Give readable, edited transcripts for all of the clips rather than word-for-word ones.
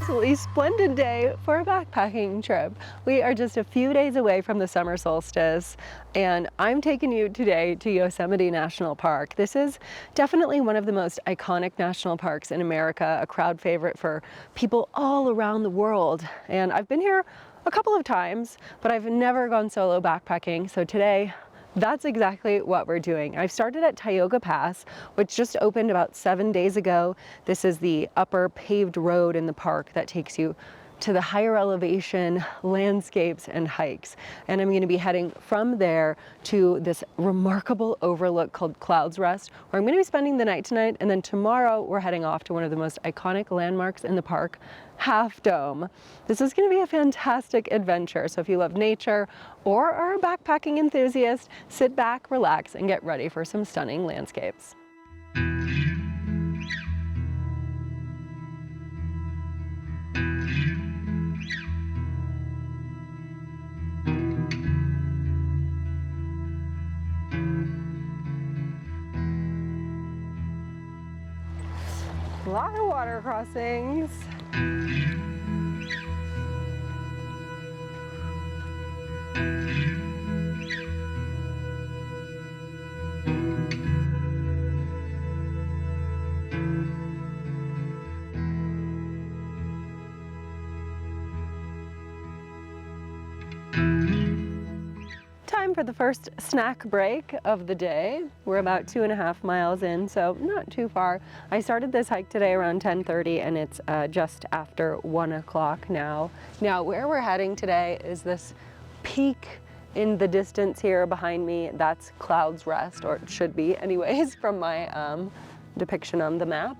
absolutely splendid day for a backpacking trip. We are just a few days away from the summer solstice, and I'm taking you today to Yosemite National Park. This is definitely one of the most iconic national parks in America, a crowd favorite for people all around the world. And I've been here a couple of times, but I've never gone solo backpacking, so today that's exactly what we're doing. I've started at Tioga Pass, which just opened about 7 days ago. This is the upper paved road in the park that takes you to the higher elevation landscapes and hikes. And I'm going to be heading from there to this remarkable overlook called Clouds Rest, where I'm going to be spending the night tonight. And then tomorrow we're heading off to one of the most iconic landmarks in the park, Half Dome. This is going to be a fantastic adventure. So if you love nature or are a backpacking enthusiast, sit back, relax, and get ready for some stunning landscapes. A lot of water crossings. Time for the first snack break of the day. We're about 2.5 miles in, so not too far. I started this hike today around 10:30 and it's just after 1 o'clock now. Now where we're heading today is this peak in the distance here behind me. That's Clouds Rest, or it should be anyways, from my depiction on the map.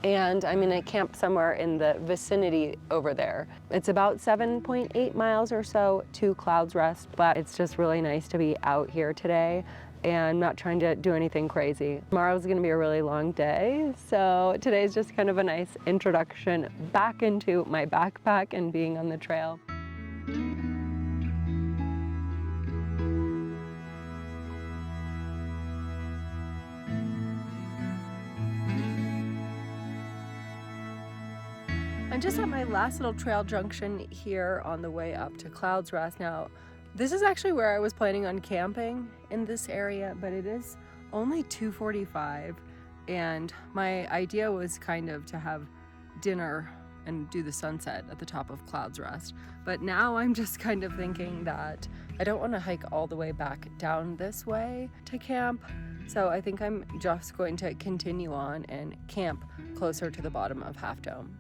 And I'm gonna camp somewhere in the vicinity over there. It's about 7.8 miles or so to Clouds Rest, but it's just really nice to be out here today and not trying to do anything crazy. Tomorrow's gonna be a really long day, so today's just kind of a nice introduction back into my backpack and being on the trail. I'm just at my last little trail junction here on the way up to Clouds Rest. Now, this is actually where I was planning on camping in this area, but it is only 2:45, and my idea was kind of to have dinner and do the sunset at the top of Clouds Rest. But now I'm just kind of thinking that I don't want to hike all the way back down this way to camp, so I think I'm just going to continue on and camp closer to the bottom of Half Dome.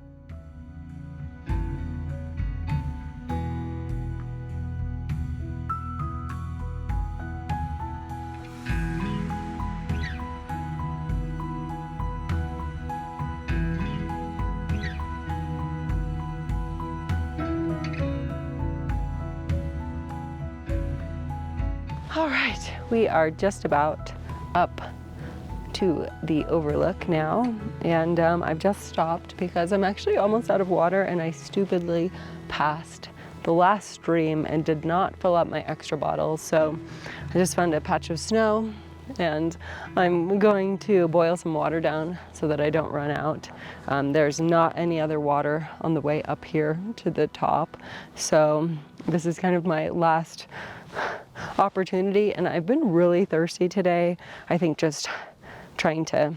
All right, we are just about up to the overlook now, and I've just stopped because I'm actually almost out of water, and I stupidly passed the last stream and did not fill up my extra bottles. So I just found a patch of snow, and I'm going to boil some water down so that I don't run out. There's not any other water on the way up here to the top, so this is kind of my last opportunity, and I've been really thirsty today. I think just trying to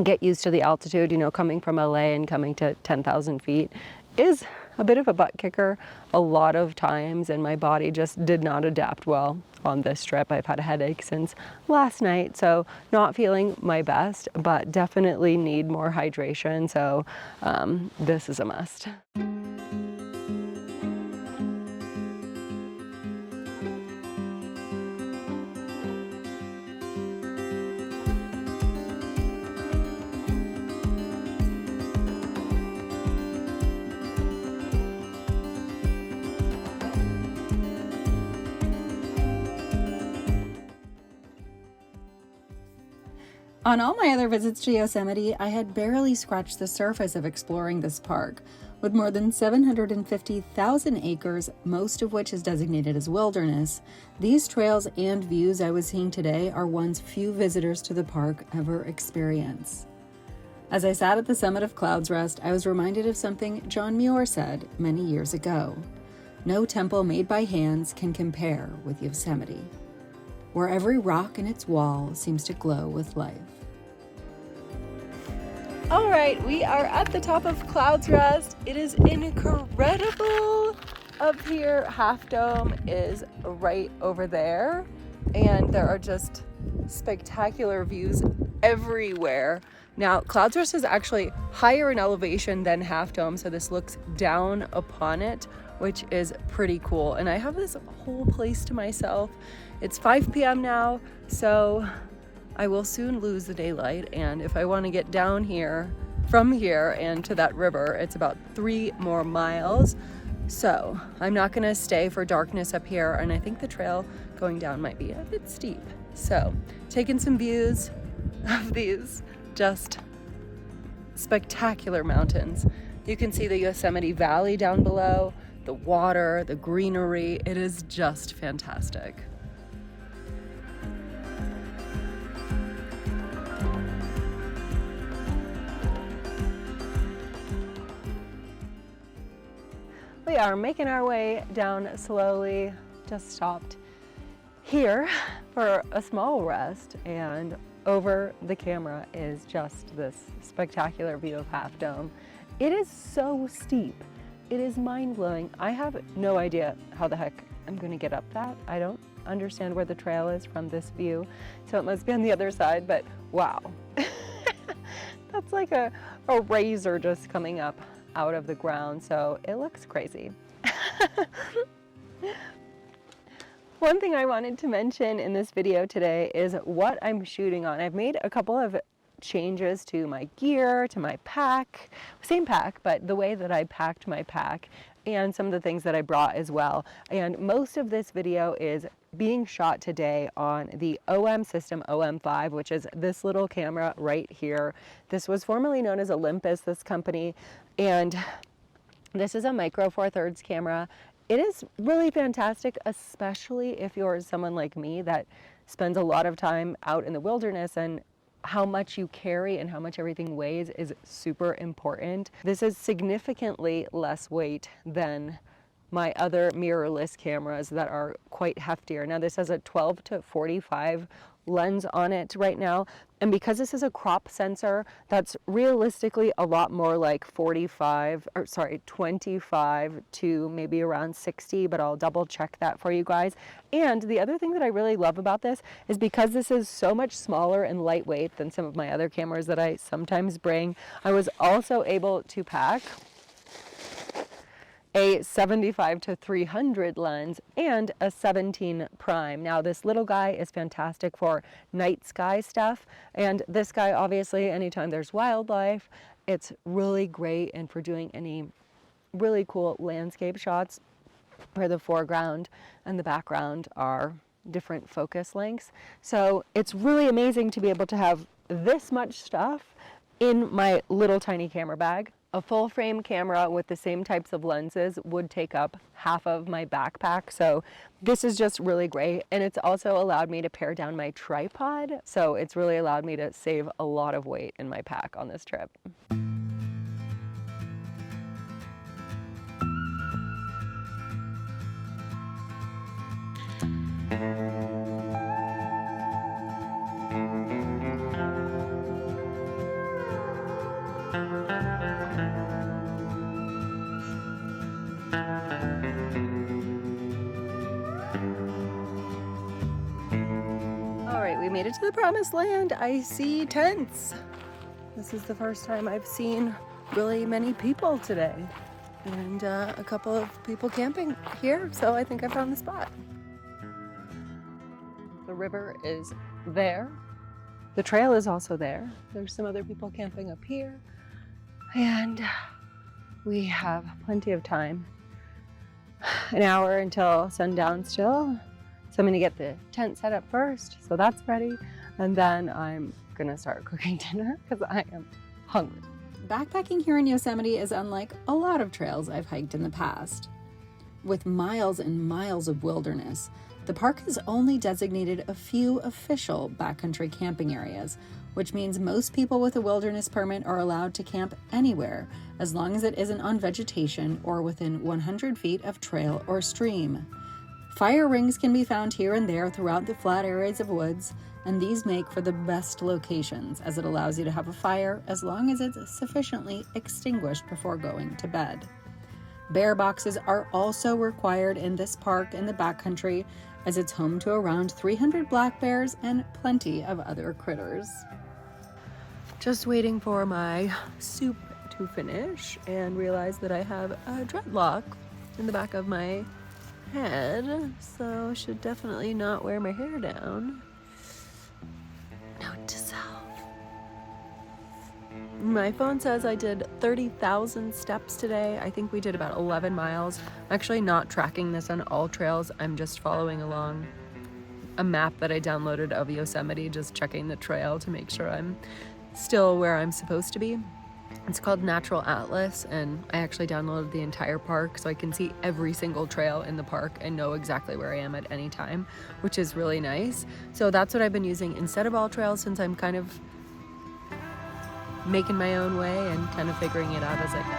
get used to the altitude, you know, coming from LA and coming to 10,000 feet is a bit of a butt kicker a lot of times, and my body just did not adapt well on this trip. I've had a headache since last night, so not feeling my best, but definitely need more hydration, so this is a must. On all my other visits to Yosemite, I had barely scratched the surface of exploring this park. With more than 750,000 acres, most of which is designated as wilderness, these trails and views I was seeing today are ones few visitors to the park ever experience. As I sat at the summit of Clouds Rest, I was reminded of something John Muir said many years ago. No temple made by hands can compare with Yosemite, where every rock in its wall seems to glow with life. All right, we are at the top of Clouds Rest. It is incredible up here. Half Dome is right over there, and there are just spectacular views everywhere. Now, Clouds Rest is actually higher in elevation than Half Dome, so this looks down upon it, which is pretty cool. And I have this whole place to myself. It's 5 p.m. now, so I will soon lose the daylight, and if I want to get down here, from here and to that river, it's about 3 more miles. So I'm not going to stay for darkness up here, and I think the trail going down might be a bit steep. So taking some views of these just spectacular mountains. You can see the Yosemite Valley down below, the water, the greenery. It is just fantastic. We are making our way down slowly. Just stopped here for a small rest, and over the camera is just this spectacular view of Half Dome. It is so steep. It is mind-blowing. I have no idea how the heck I'm gonna get up that. I don't understand where the trail is from this view, so it must be on the other side, but wow. That's like a razor just coming up out of the ground, so it looks crazy. One thing I wanted to mention in this video today is what I'm shooting on. I've made a couple of changes to my gear, to my pack, same pack, but the way that I packed my pack, and some of the things that I brought as well. And most of this video is being shot today on the OM System OM5, which is this little camera right here. This was formerly known as Olympus, this company, and this is a micro 4/3 camera. It is really fantastic, especially if you're someone like me that spends a lot of time out in the wilderness, and how much you carry and how much everything weighs is super important. This is significantly less weight than my other mirrorless cameras that are quite heftier. Now this has a 12 to 45 lens on it right now, and because this is a crop sensor, that's realistically a lot more like 25 to maybe around 60, but I'll double check that for you guys. And the other thing that I really love about this is because this is so much smaller and lightweight than some of my other cameras that I sometimes bring, I was also able to pack a 75 to 300 lens and a 17 prime. Now this little guy is fantastic for night sky stuff, and this guy obviously anytime there's wildlife, it's really great, and for doing any really cool landscape shots where the foreground and the background are different focus lengths. So it's really amazing to be able to have this much stuff in my little tiny camera bag. A full frame camera with the same types of lenses would take up half of my backpack, so this is just really great. And it's also allowed me to pare down my tripod, so it's really allowed me to save a lot of weight in my pack on this trip. We made it to the promised land. I see tents. This is the first time I've seen really many people today, and a couple of people camping here, so I think I found the spot. The river is there. The trail is also there. There's some other people camping up here, and we have plenty of time. An hour until sundown still. So I'm gonna get the tent set up first, so that's ready, and then I'm gonna start cooking dinner because I am hungry. Backpacking here in Yosemite is unlike a lot of trails I've hiked in the past. With miles and miles of wilderness, The park has only designated a few official backcountry camping areas, which means most people with a wilderness permit are allowed to camp anywhere, as long as it isn't on vegetation or within 100 feet of trail or stream. Fire rings can be found here and there throughout the flat areas of woods, and these make for the best locations, as it allows you to have a fire as long as it's sufficiently extinguished before going to bed. Bear boxes are also required in this park in the backcountry, as it's home to around 300 black bears and plenty of other critters. Just waiting for my soup to finish and realize that I have a dreadlock in the back of my head, so should definitely not wear my hair down. Note to self. My phone says I did 30,000 steps today. I think we did about 11 miles. I'm actually not tracking this on all trails. I'm just following along a map that I downloaded of Yosemite, just checking the trail to make sure I'm still where I'm supposed to be. It's called Natural Atlas, and I actually downloaded the entire park so I can see every single trail in the park and know exactly where I am at any time, which is really nice. So that's what I've been using instead of all trails, since I'm kind of making my own way and kind of figuring it out as I go.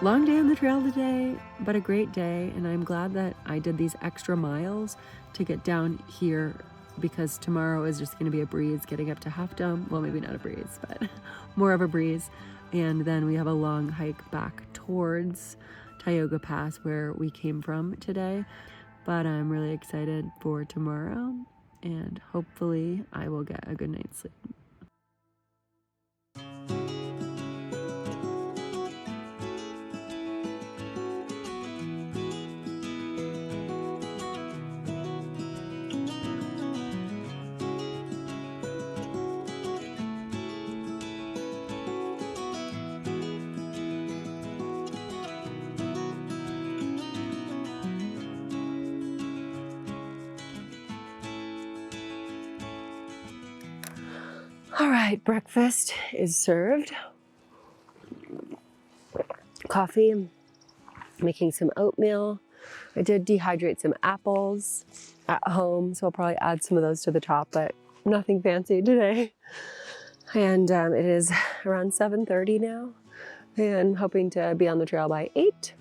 Long day on the trail today, but a great day, and I'm glad that I did these extra miles to get down here, because tomorrow is just going to be a breeze getting up to Half Dome. Well, maybe not a breeze, but more of a breeze. And then we have a long hike back towards Tioga Pass, where we came from today. But I'm really excited for tomorrow, and hopefully I will get a good night's sleep. All right, breakfast is served. Coffee, making some oatmeal. I did dehydrate some apples at home, so I'll probably add some of those to the top, but nothing fancy today. And it is around 7:30 now, and hoping to be on the trail by 8.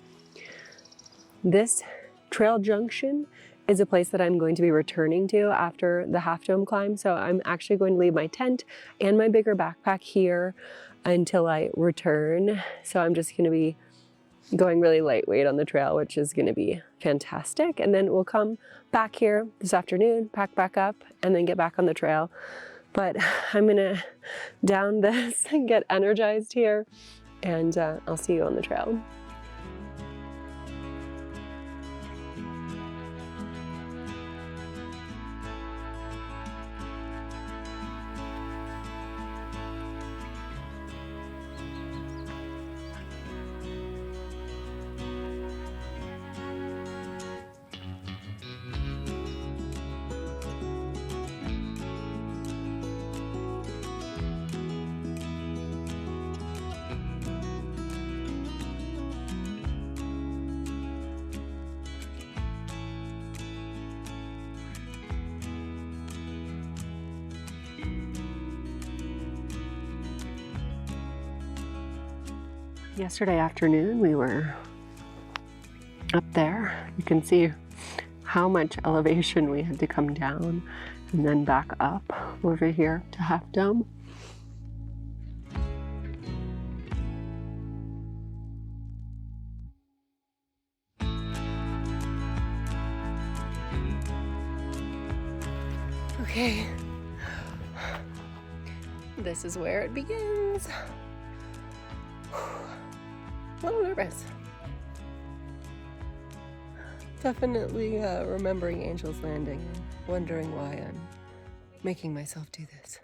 This trail junction is a place that I'm going to be returning to after the Half Dome climb. So I'm actually going to leave my tent and my bigger backpack here until I return. So I'm just going to be going really lightweight on the trail, which is going to be fantastic. And then we'll come back here this afternoon, pack back up, and then get back on the trail. But I'm going to down this and get energized here, and I'll see you on the trail. Yesterday afternoon, we were up there. You can see how much elevation we had to come down and then back up over here to Half Dome. Okay, this is where it begins. A little nervous. Definitely remembering Angel's Landing and wondering why I'm making myself do this.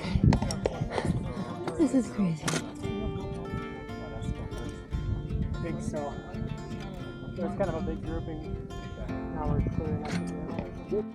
Okay. This is crazy. I think so. There's kind of a big grouping. Now we're clearing up again.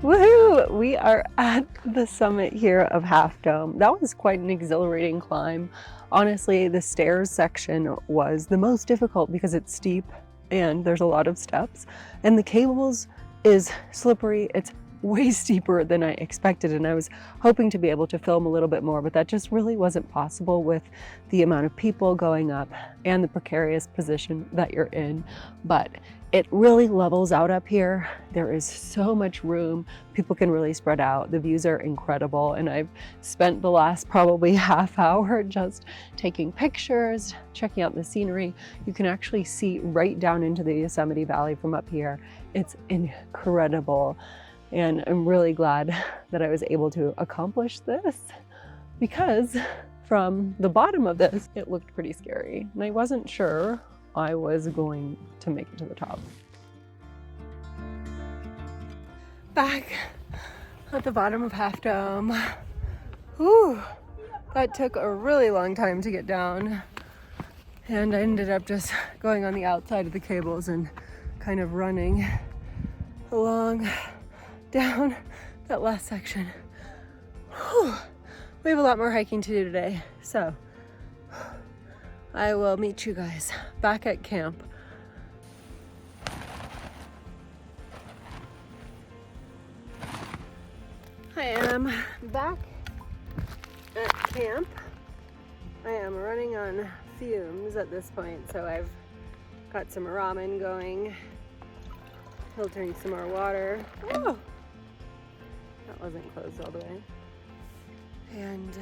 Woohoo! We are at the summit here of Half Dome. That was quite an exhilarating climb. Honestly, the stairs section was the most difficult because it's steep and there's a lot of steps. And the cables is slippery. It's way steeper than I expected, and I was hoping to be able to film a little bit more, but that just really wasn't possible with the amount of people going up and the precarious position that you're in. But it really levels out up here. There is so much room. People can really spread out. The views are incredible, and I've spent the last probably half hour just taking pictures, checking out the scenery. You can actually see right down into the Yosemite Valley from up here. It's incredible. And I'm really glad that I was able to accomplish this, because from the bottom of this, it looked pretty scary. And I wasn't sure I was going to make it to the top. Back at the bottom of Half Dome. Whew, that took a really long time to get down. And I ended up just going on the outside of the cables and kind of running along down that last section. Whew. We have a lot more hiking to do today, so I will meet you guys back at camp. I am back at camp. I am running on fumes at this point, so I've got some ramen going, filtering some more water. Oh! That wasn't closed all the way. And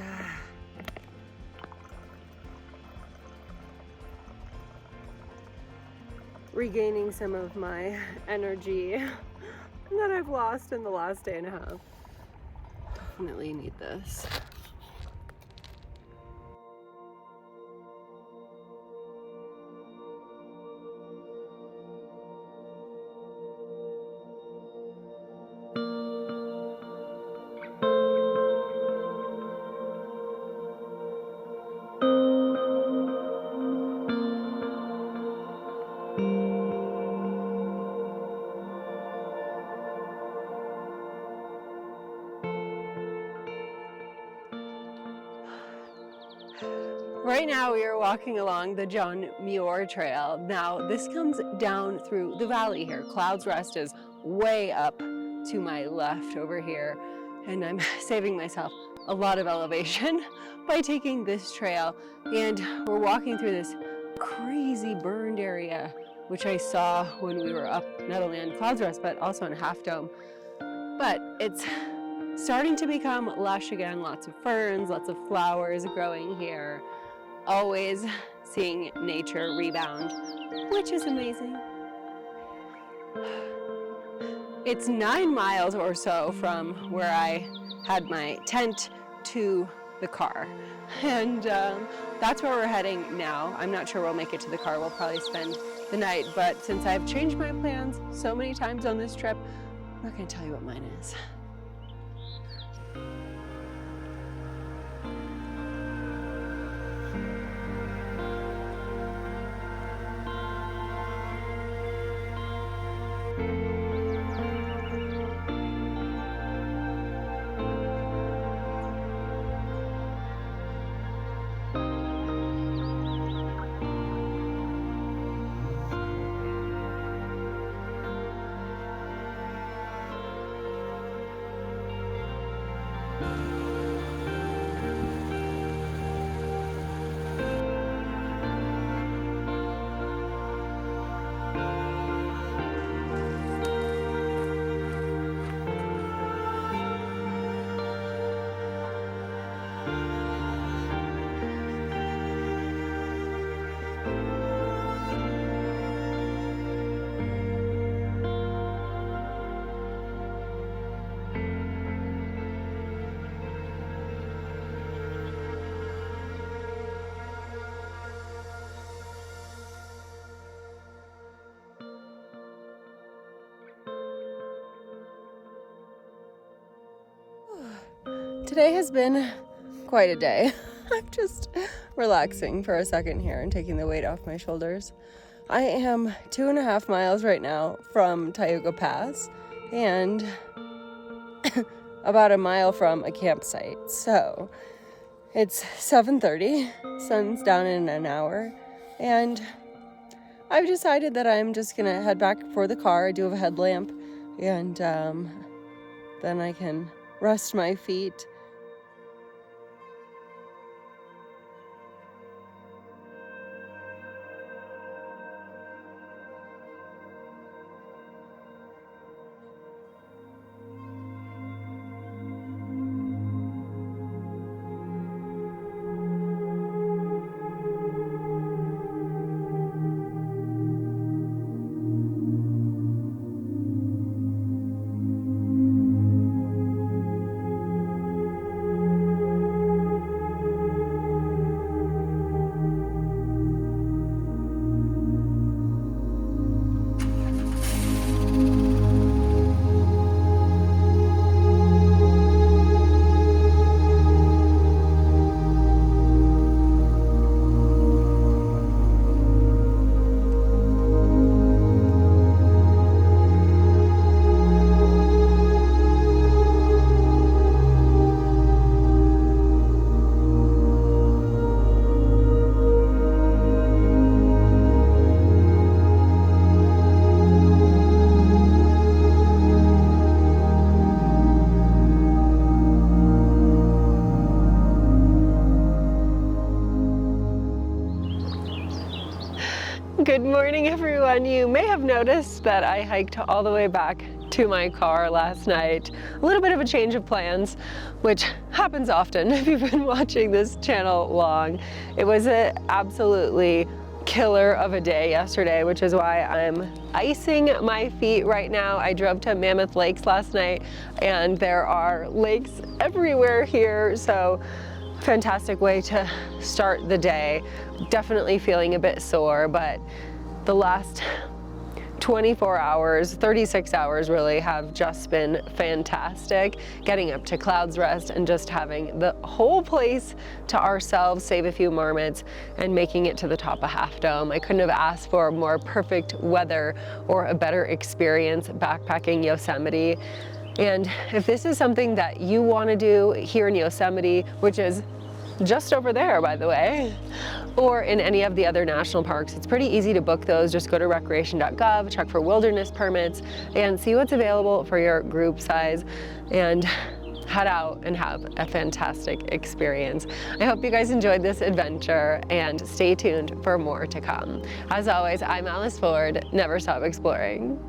regaining some of my energy that I've lost in the last day and a half. Definitely need this. Right now we are walking along the Muir Trail. Now this comes down through the valley here. Clouds Rest is way up to my left over here, and I'm saving myself a lot of elevation by taking this trail. And we're walking through this crazy burned area, which I saw when we were up not only on Clouds Rest but also on Half Dome. But it's starting to become lush again, lots of ferns, lots of flowers growing here. Always seeing nature rebound, which is amazing. It's 9 miles or so from where I had my tent to the car. And that's where we're heading now. I'm not sure we'll make it to the car. We'll probably spend the night. But since I've changed my plans so many times on this trip, I'm not going to tell you what mine is. today has been quite a day. I'm just relaxing for a second here and taking the weight off my shoulders. I am 2.5 miles right now from Tioga Pass and about a mile from a campsite. So it's 7:30, sun's down in an hour, and I've decided that I'm just gonna head back for the car. I do have a headlamp, and then I can rest my feet. Good morning, everyone. You may have noticed that I hiked all the way back to my car last night. A little bit of a change of plans, which happens often if you've been watching this channel long. It was an absolutely killer of a day yesterday, which is why I'm icing my feet right now. I drove to Mammoth Lakes last night, and there are lakes everywhere here, so fantastic way to start the day. Definitely feeling a bit sore, but the last 24 hours, 36 hours really have just been fantastic. Getting up to Clouds Rest and just having the whole place to ourselves, save a few moments, and making it to the top of Half Dome. I couldn't have asked for more perfect weather or a better experience backpacking Yosemite. And if this is something that you want to do here in Yosemite, which is just over there, by the way, or in any of the other national parks, it's pretty easy to book those. Just go to recreation.gov, check for wilderness permits, and see what's available for your group size, and head out and have a fantastic experience. I hope you guys enjoyed this adventure, and stay tuned for more to come. As always, I'm Alice Ford. Never stop exploring.